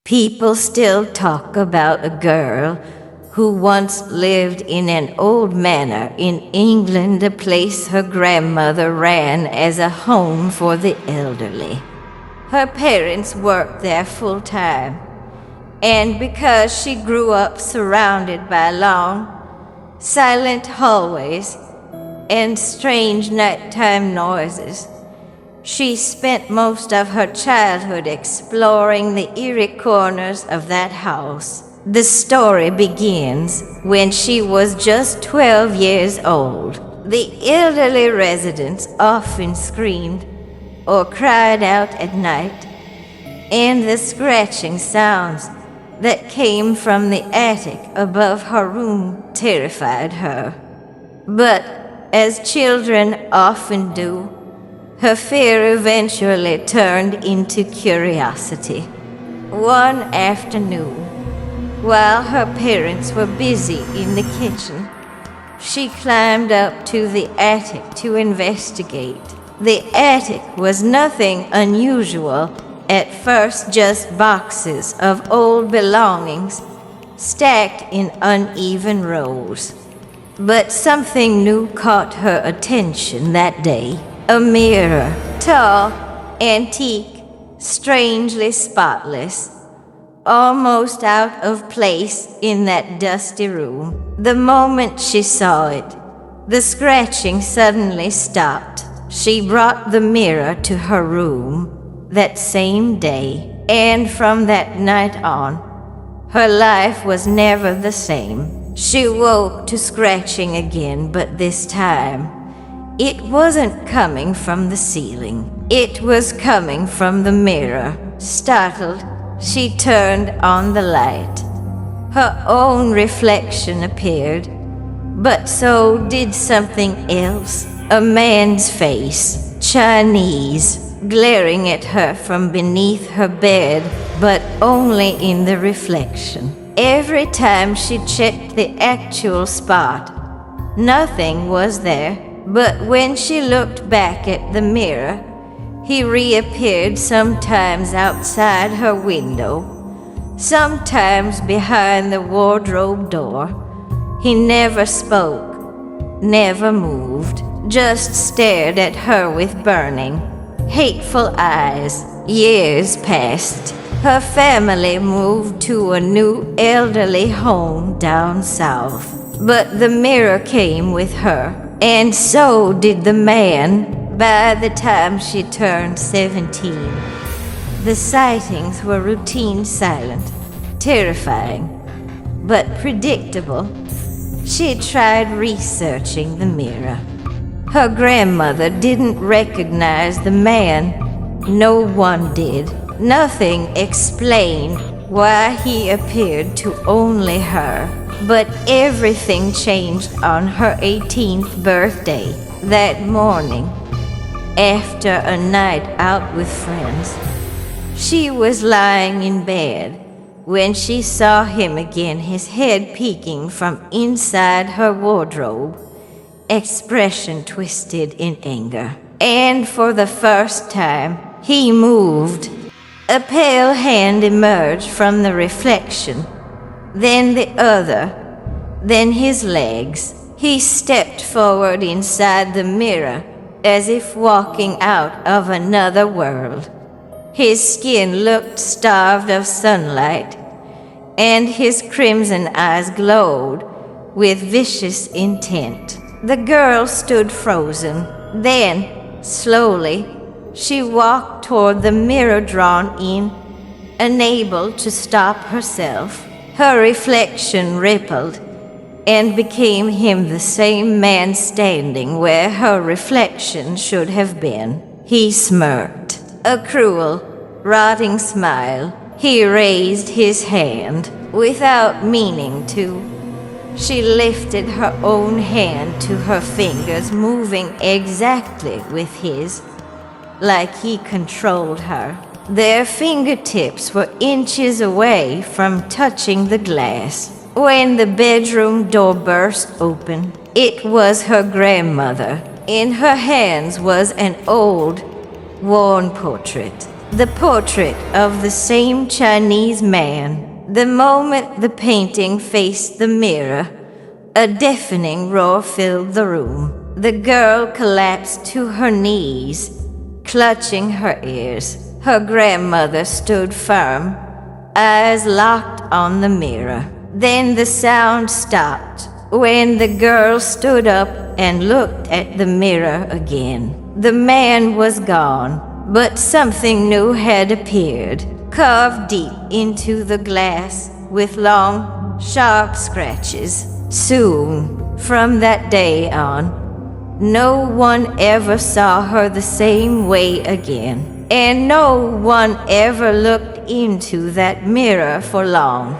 People still talk about a girl who once lived in an old manor in England, a place her grandmother ran as a home for the elderly. Her parents worked there full time, and because she grew up surrounded by long, silent hallways and strange nighttime noises, she spent most of her childhood exploring the eerie corners of that house. The story begins when she was just 12 years old. The elderly residents often screamed or cried out at night, and the scratching sounds that came from the attic above her room terrified her. But, as children often do, her fear eventually turned into curiosity. One afternoon, while her parents were busy in the kitchen, she climbed up to the attic to investigate. The attic was nothing unusual at first, just boxes of old belongings stacked in uneven rows. But something new caught her attention that day. A mirror, tall, antique, strangely spotless, almost out of place in that dusty room. The moment she saw it, the scratching suddenly stopped. She brought the mirror to her room that same day, and from that night on, her life was never the same. She woke to scratching again, but this time, it wasn't coming from the ceiling. It was coming from the mirror. Startled, she turned on the light. Her own reflection appeared, but so did something else. A man's face, Chinese, glaring at her from beneath her bed, but only in the reflection. Every time she checked the actual spot, nothing was there. But when she looked back at the mirror, he reappeared sometimes outside her window, sometimes behind the wardrobe door. He never spoke, never moved, just stared at her with burning, hateful eyes. Years passed. Her family moved to a new elderly home down south, but the mirror came with her. And so did the man by the time she turned 17. The sightings were routine, silent, terrifying, but predictable. She tried researching the mirror. Her grandmother didn't recognize the man. No one did. Nothing explained why he appeared to only her. But everything changed on her 18th birthday. That morning, after a night out with friends, she was lying in bed when she saw him again, his head peeking from inside her wardrobe, expression twisted in anger. And for the first time, he moved. A pale hand emerged from the reflection, then the other, then his legs. He stepped forward inside the mirror, as if walking out of another world. His skin looked starved of sunlight, and his crimson eyes glowed with vicious intent. The girl stood frozen. Then, slowly, she walked toward the mirror, drawn in, unable to stop herself. Her reflection rippled and became him, the same man standing where her reflection should have been. He smirked, a cruel, rotting smile. He raised his hand without meaning to. She lifted her own hand to her fingers, moving exactly with his, like he controlled her. Their fingertips were inches away from touching the glass when the bedroom door burst open. It was her grandmother. In her hands was an old, worn portrait. the portrait of the same Chinese man. The moment the painting faced the mirror, a deafening roar filled the room. The girl collapsed to her knees, clutching her ears. Her grandmother stood firm, eyes locked on the mirror. Then the sound stopped when the girl stood up and looked at the mirror again. The man was gone, but something new had appeared, carved deep into the glass with long, sharp scratches. Soon, from that day on, no one ever saw her the same way again, and no one ever looked into that mirror for long.